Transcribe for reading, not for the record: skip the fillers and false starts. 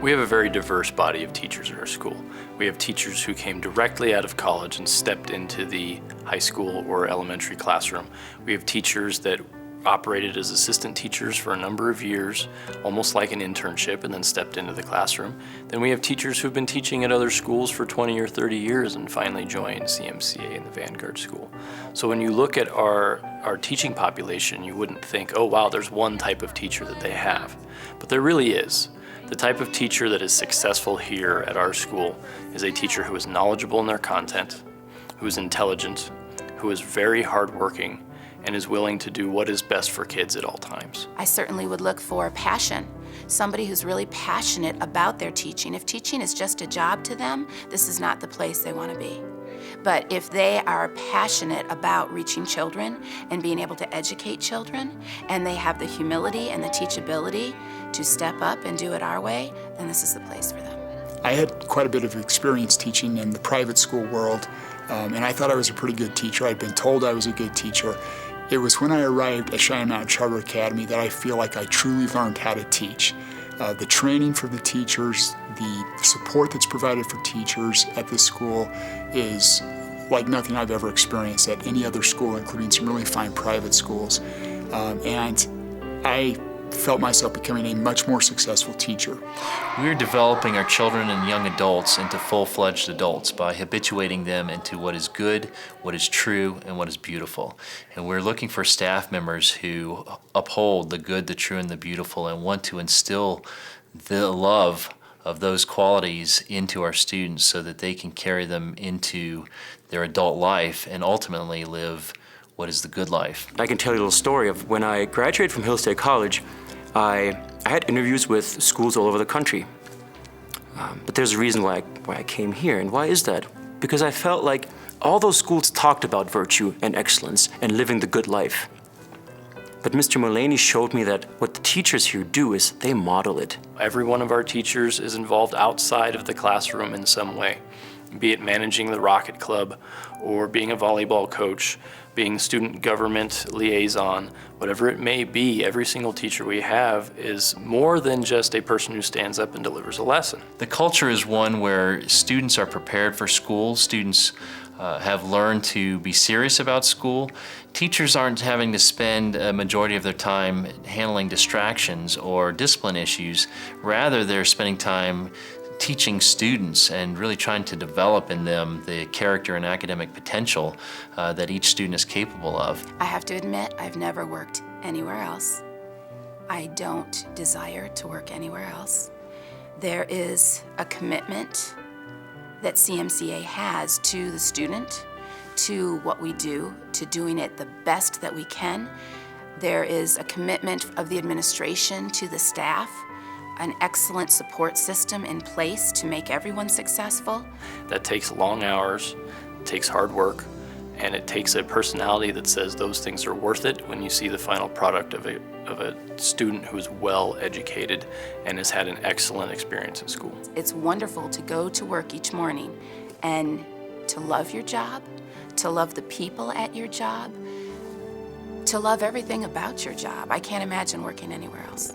We have a very diverse body of teachers at our school. We have teachers who came directly out of college and stepped into the high school or elementary classroom. We have teachers that operated as assistant teachers for a number of years, almost like an internship, and then stepped into the classroom. Then we have teachers who've been teaching at other schools for 20 or 30 years and finally joined CMCA and the Vanguard School. So when you look at our teaching population, you wouldn't think, oh wow, there's one type of teacher that they have. But there really is. The type of teacher that is successful here at our school is a teacher who is knowledgeable in their content, who is intelligent, who is very hardworking, and is willing to do what is best for kids at all times. I certainly would look for passion, somebody who's really passionate about their teaching. If teaching is just a job to them, this is not the place they want to be. But if they are passionate about reaching children and being able to educate children, and they have the humility and the teachability to step up and do it our way, then this is the place for them. I had quite a bit of experience teaching in the private school world, and I thought I was a pretty good teacher. I'd been told I was a good teacher. It was when I arrived at Cheyenne Mountain Charter Academy that I feel like I truly learned how to teach. The training for the teachers, the support that's provided for teachers at this school is like nothing I've ever experienced at any other school, including some really fine private schools. And I felt myself becoming a much more successful teacher. We're developing our children and young adults into full-fledged adults by habituating them into what is good, what is true, and what is beautiful. And we're looking for staff members who uphold the good, the true, and the beautiful and want to instill the love of those qualities into our students so that they can carry them into their adult life and ultimately live what is the good life. I can tell you a little story of when I graduated from Hill State College. I had interviews with schools all over the country. But there's a reason why I came here, and why is that? Because I felt like all those schools talked about virtue and excellence and living the good life. But Mr. Mullaney showed me that what the teachers here do is they model it. Every one of our teachers is involved outside of the classroom in some way, be it managing the Rocket Club or being a volleyball coach, being student government liaison, whatever it may be. Every single teacher we have is more than just a person who stands up and delivers a lesson. The culture is one where students are prepared for school. Students have learned to be serious about school. Teachers aren't having to spend a majority of their time handling distractions or discipline issues. Rather, they're spending time teaching students and really trying to develop in them the character and academic potential that each student is capable of. I have to admit, I've never worked anywhere else. I don't desire to work anywhere else. There is a commitment that CMCA has to the student, to what we do, to doing it the best that we can. There is a commitment of the administration to the staff, an excellent support system in place to make everyone successful. That takes long hours, it takes hard work, and it takes a personality that says those things are worth it when you see the final product of a student who is well educated and has had an excellent experience in school. It's wonderful to go to work each morning and to love your job, to love the people at your job, to love everything about your job. I can't imagine working anywhere else.